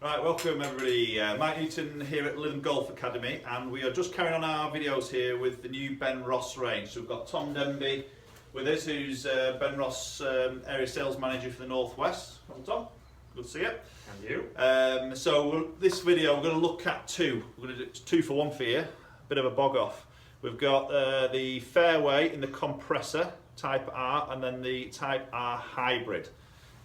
Right, welcome everybody. Mike Newton here at Lytham Golf Academy, and we are just carrying on our videos here with the new Benross range. So we've got Tom Denby with us, who's Benross area sales manager for the Northwest. Hello Tom, good to see you. And you. This video we're going to look at two. We're going to do 2 for 1 for you, a bit of a bog off. We've got the Fairway in the Compressor Type R, and then the Type R Hybrid.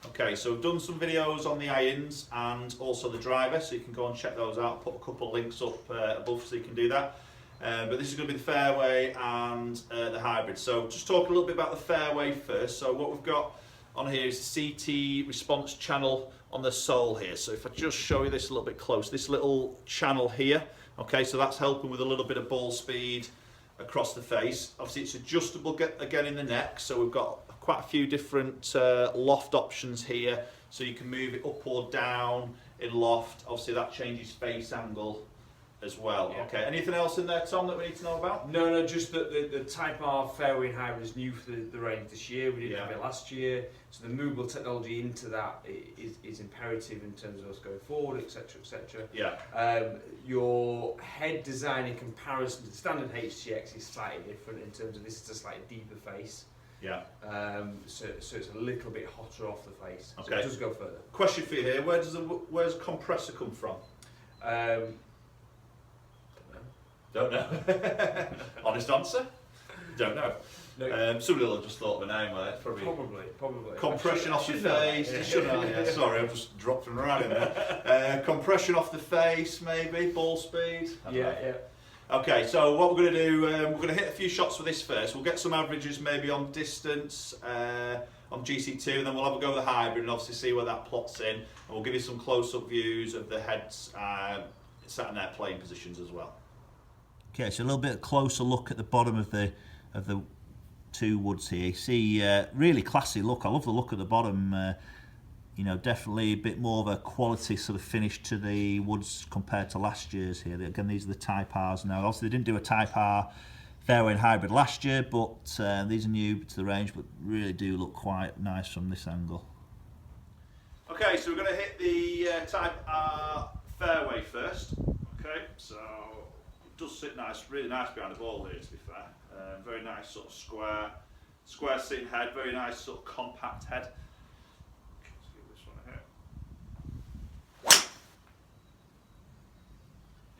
Okay, so we've done some videos on the irons and also the driver, so you can go and check those out. Put a couple of links up above so you can do that. But this is going to be the Fairway and the Hybrid. So just talk a little bit about the Fairway first. So what we've got on here is the CT response channel on the sole here. So if I just show you this a little bit close, this little channel here, okay, so that's helping with a little bit of ball speed across the face. Obviously it's adjustable again in the neck, so we've got quite a few different loft options here, so you can move it up or down in loft. Obviously that changes face angle as well. Yeah. Okay, anything else in there, Tom, that we need to know about? No, just that the Type R Fairway and Hybrid is new for the range this year. We didn't have it last year, so the movable technology into that is imperative in terms of us going forward, etc, etc. Yeah. Your head design in comparison to the standard HTX is slightly different in terms of this is a slightly deeper face. Yeah. So it's a little bit hotter off the face. Okay. So it does go further. Question for you here: where's the compressor come from? Don't know. Honest answer? Don't know. No. Somebody will have just thought of a name there. Probably. Compression off the face. Yeah. Sorry, I've just dropped them around in there. Compression off the face, maybe. Ball speed. Yeah. Okay, so what we're going to do, we're going to hit a few shots with this first. We'll get some averages maybe on distance, on GC2, and then we'll have a go with the Hybrid and obviously see where that plots in. And we'll give you some close-up views of the heads sat in their playing positions as well. Okay, so a little bit closer look at the bottom of the two woods here. You see, really classy look. I love the look at the bottom. You know, definitely a bit more of a quality sort of finish to the woods compared to last year's here. Again, these are the Type Rs now. Obviously, they didn't do a Type R Fairway and Hybrid last year, but these are new to the range, but really do look quite nice from this angle. Okay, so we're going to hit the Type R Fairway first. Okay, so it does sit nice, really nice behind the ball here, to be fair. Very nice sort of square sitting head, very nice sort of compact head.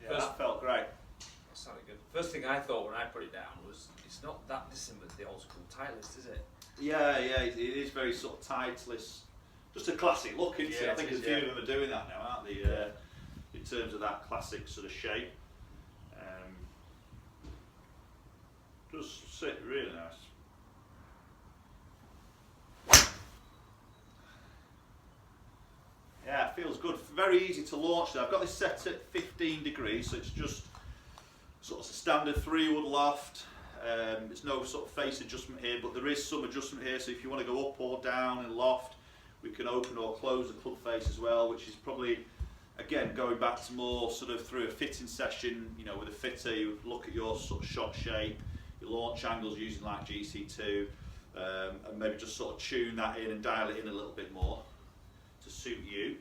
Yeah, that felt great. That sounded good. First thing I thought when I put it down was it's not that dissimilar to the old school Titleist, is it? Yeah, it is very sort of Titleist. Just a classic look, isn't it? I think a few of them are doing that now, aren't they? In terms of that classic sort of shape. Does sit really nice. Yeah, it feels good. Very easy to launch there. I've got this set at 15 degrees, so it's just sort of a standard 3-wood loft. There's no sort of face adjustment here, but there is some adjustment here, so if you want to go up or down in loft, we can open or close the club face as well, which is probably, again, going back to more sort of through a fitting session, you know, with a fitter, you look at your sort of shot shape, your launch angles using like GC2, and maybe just sort of tune that in and dial it in a little bit more to suit you.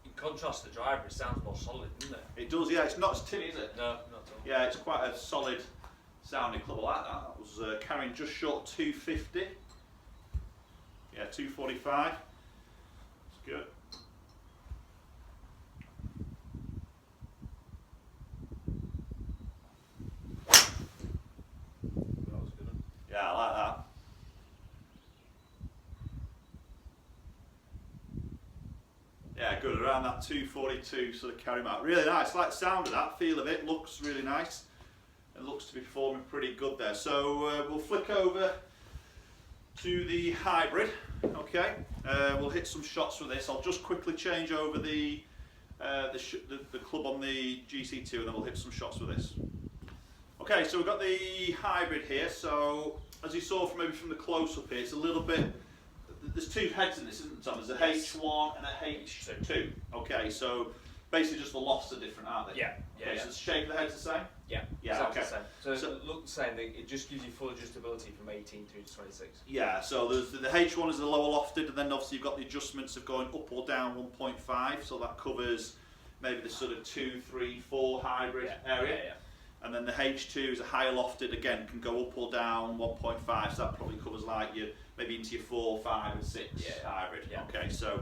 In contrast to the driver, it sounds more solid, doesn't it? It does, yeah. It's not as tinny, is it? No, not at all. Yeah, it's quite a solid sounding club. I like that. That was carrying just short 250. Yeah, 245. It's good. Yeah, I like that. Yeah, good, around that 242 sort of carry mark. Really nice, like the sound of that, feel of it, looks really nice. It looks to be performing pretty good there. So we'll flick over to the Hybrid, okay. We'll hit some shots with this. I'll just quickly change over the club on the GC2 and then we'll hit some shots with this. Okay, so we've got the Hybrid here. So as you saw from the close-up here, it's a little bit, there's two heads in this, isn't there, Tom? There's a H1 and a H2. Okay, so basically just the lofts are different, aren't they? Yeah. Okay, so the shape of the head's the same? Yeah. Yeah, Exactly okay. the same. So it looks the same. It just gives you full adjustability from 18 through to 26. Yeah, so there's the H1 is the lower lofted, and then obviously you've got the adjustments of going up or down 1.5, so that covers maybe the sort of 2, 3, 4 hybrid area. Yeah. And then the H2 is a higher lofted, again, can go up or down 1.5, so that probably covers like your, maybe into your 4, 5 and 6 hybrid. Yeah. Okay, so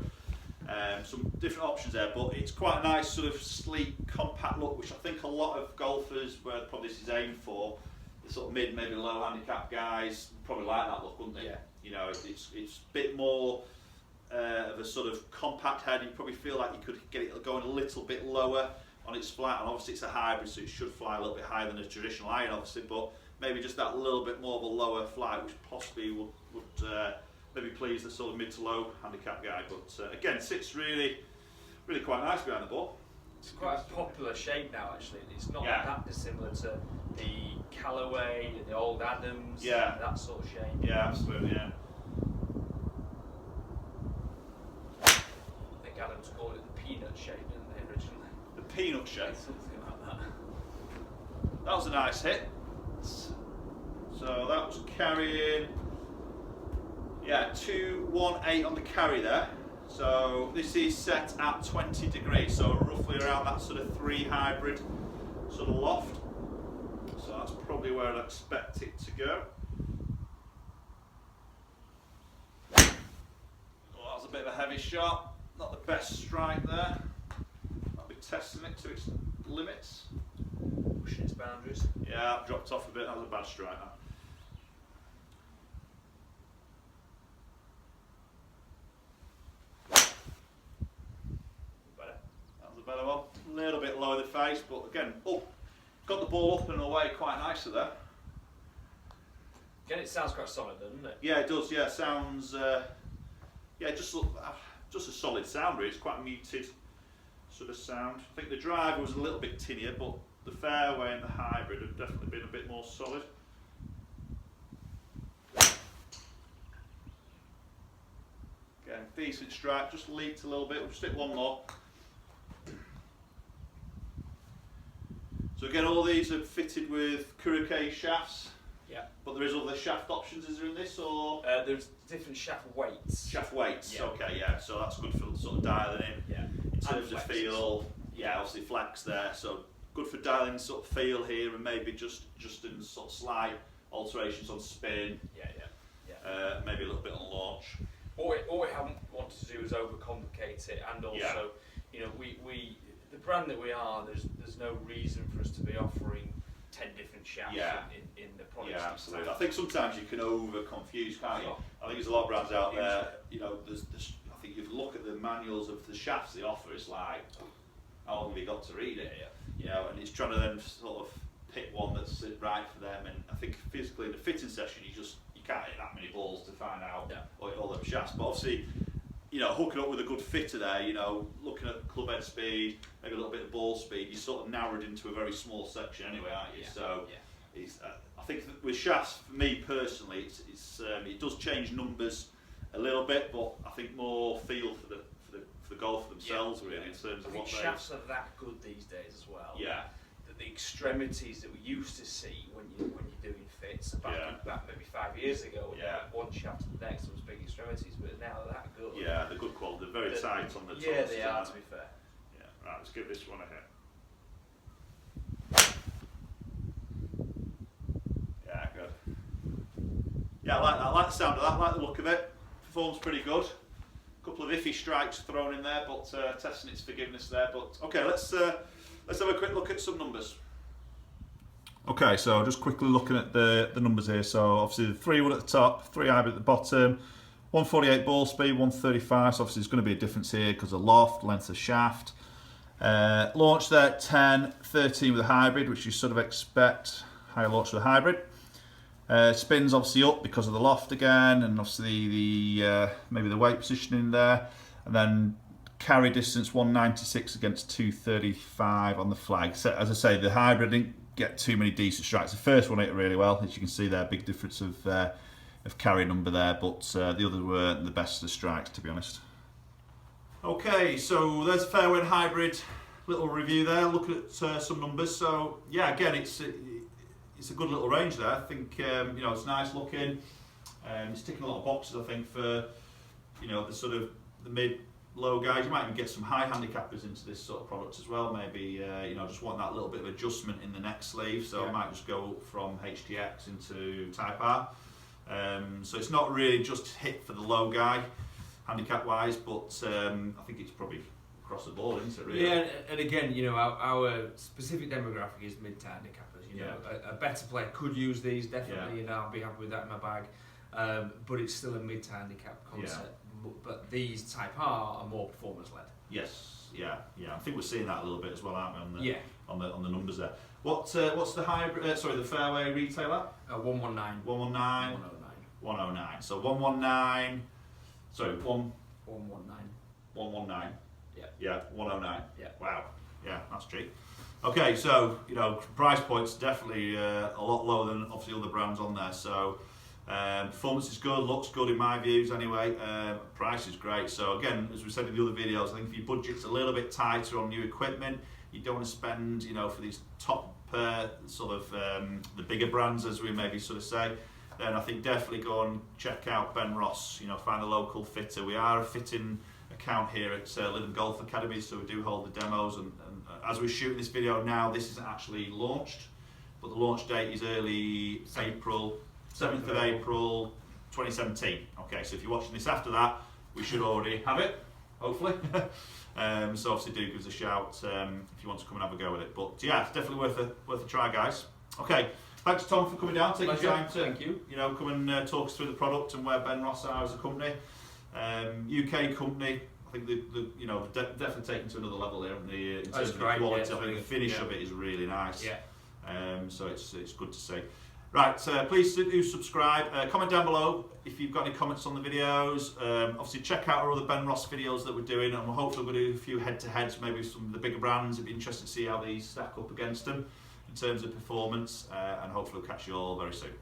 some different options there, but it's quite a nice sort of sleek, compact look, which I think a lot of golfers, where probably this is aimed for, the sort of mid, maybe low handicap guys, probably like that look, wouldn't they? Yeah. You know, it's a bit more of a sort of compact head. You probably feel like you could get it going a little bit lower on its flat, and obviously it's a hybrid, so it should fly a little bit higher than a traditional iron, obviously, but maybe just that little bit more of a lower flight, which possibly would maybe please the sort of mid to low handicap guy. But again, sits really quite nice behind the ball. It's quite a popular shape now, actually. It's not that dissimilar to the Callaway, the old Adams, that sort of shape. Yeah, absolutely, yeah. I think Adams called it the peanut shape, didn't they, originally? The peanut shape. Something like that. That was a nice hit. So that was carrying, 218 on the carry there. So this is set at 20 degrees, so roughly around that sort of 3 hybrid sort of loft. So that's probably where I'd expect it to go. Oh, that was a bit of a heavy shot. Not the best strike there. I'll be testing it to its limits. Pushing its boundaries. Yeah, dropped off a bit. That was a bad strike. That. Better one, a little bit lower the face, but again, got the ball up and away quite nicely there. Again, it sounds quite solid, doesn't it? Yeah, it does. Yeah, sounds. Just a solid sound. Really, it's quite a muted sort of sound. I think the driver was a little bit tinnier, but the fairway and the hybrid have definitely been a bit more solid. Again, decent strike, just leaked a little bit. We'll just hit one more. So again, all these are fitted with Kuroke shafts. Yeah. But there is other shaft options, is there in this, or? There's different shaft weights. Shaft weights, Yeah. Okay, yeah. So that's good for sort of dialing in. Yeah. In terms of feel, obviously flex there. So good for dialing sort of feel here, and maybe just in sort of slight alterations on spin. Yeah. Maybe a little bit on launch. All we haven't wanted to do is overcomplicate it, and also, you know, we the brand that we are, there's no reason for us to be offering 10 different shafts in the product. Yeah, absolutely. I think sometimes you can over confuse, can't you? I think there's a lot of brands out there. You know, there's I think if you look at the manuals of the shafts they offer, it's like, how long have you got to read it? You know, and it's trying to then sort of pick one that's right for them. And I think physically in the fitting session, you can't hit that many balls to find out all them shafts. But obviously, you know, hooking up with a good fitter there, you know, looking at club head speed, maybe a little bit of ball speed, you're sort of narrowed into a very small section anyway, aren't you? It's, I think with shafts, for me personally, it does change numbers a little bit, but I think more feel for the golfer themselves really in terms of what they. Shafts are that good these days as well. Yeah. That the extremities that we used to see when you're doing fits back maybe 5 years ago, when you had one shaft to the next, there was big extremities, but now they're that good. Yeah, they're good quality. They're very tight on the tops. Yeah, they are, to be fair. Yeah, right, let's give this one a hit. Yeah, good. Yeah, I like that. I like the sound of that. I like the look of it. Performs pretty good. A couple of iffy strikes thrown in there, but testing its forgiveness there. But okay, let's have a quick look at some numbers. Okay, so just quickly looking at the numbers here. So obviously the 3-wood at the top, 3 hybrid at the bottom, 148 ball speed, 135. So obviously there's going to be a difference here because of loft, length of shaft. Launch there at 10, 13 with a hybrid, which you sort of expect, higher launch with a hybrid. Spins obviously up because of the loft again, and obviously the maybe the weight positioning there, and then carry distance 196 against 235 on the flag. So as I say, the hybrid didn't get too many decent strikes. The first one hit it really well, as you can see there, big difference of carry number there, but the others weren't the best of the strikes, to be honest. Okay, so there's a Fairway hybrid little review there, look at some numbers. So yeah, again, it's a good little range there. I think you know, it's nice looking. It's ticking a lot of boxes, I think, for you know, the sort of the mid-low guys. You might even get some high handicappers into this sort of product as well. Maybe you know, just want that little bit of adjustment in the neck sleeve. So I might just go from HTX into Type R. So it's not really just hit for the low guy, handicap-wise, but I think it's probably across the board, isn't it? Really? Yeah, and again, you know, our specific demographic is mid to handicappers. You know, a better player could use these definitely, and I'll be happy with that in my bag. But it's still a mid to handicap concept. But these Type R are more performance led. Yes, yeah. I think we're seeing that a little bit as well, aren't we? On the numbers there. What's the hybrid? Sorry, the Fairway retail at? 119. 119. 109. So 119. Sorry, 119. 119. Yeah, 109. Yeah. Wow. Yeah, that's cheap. Okay, so you know, price point's definitely a lot lower than obviously other brands on there. So performance is good, looks good in my views anyway. Price is great. So again, as we said in the other videos, I think if your budget's a little bit tighter on new equipment, you don't want to spend, you know, for these top sort of the bigger brands, as we maybe sort of say. Then I think definitely go and check out Benross. You know, find a local fitter. We are a fitting account here at Lytham Golf Academy, so we do hold the demos. And as we're shooting this video now, this isn't actually launched, but the launch date is early April, 7th of April 2017. Okay, so if you're watching this after that, we should already have it, hopefully. So obviously do give us a shout if you want to come and have a go with it. But yeah, it's definitely worth a try, guys. Okay. Thanks, Tom, for coming down, taking time to you know, come and talk us through the product and where Benross are as a company. UK company, I think you know, definitely taken to another level here in terms of the quality. I think the finish of it is really nice. So it's good to see. Right, please do subscribe. Comment down below if you've got any comments on the videos. Obviously, check out our other Benross videos that we're doing, and we're hopefully going to do a few head-to-heads, maybe some of the bigger brands. It'd be interesting to see how these stack up against them in terms of performance, and hopefully we'll catch you all very soon.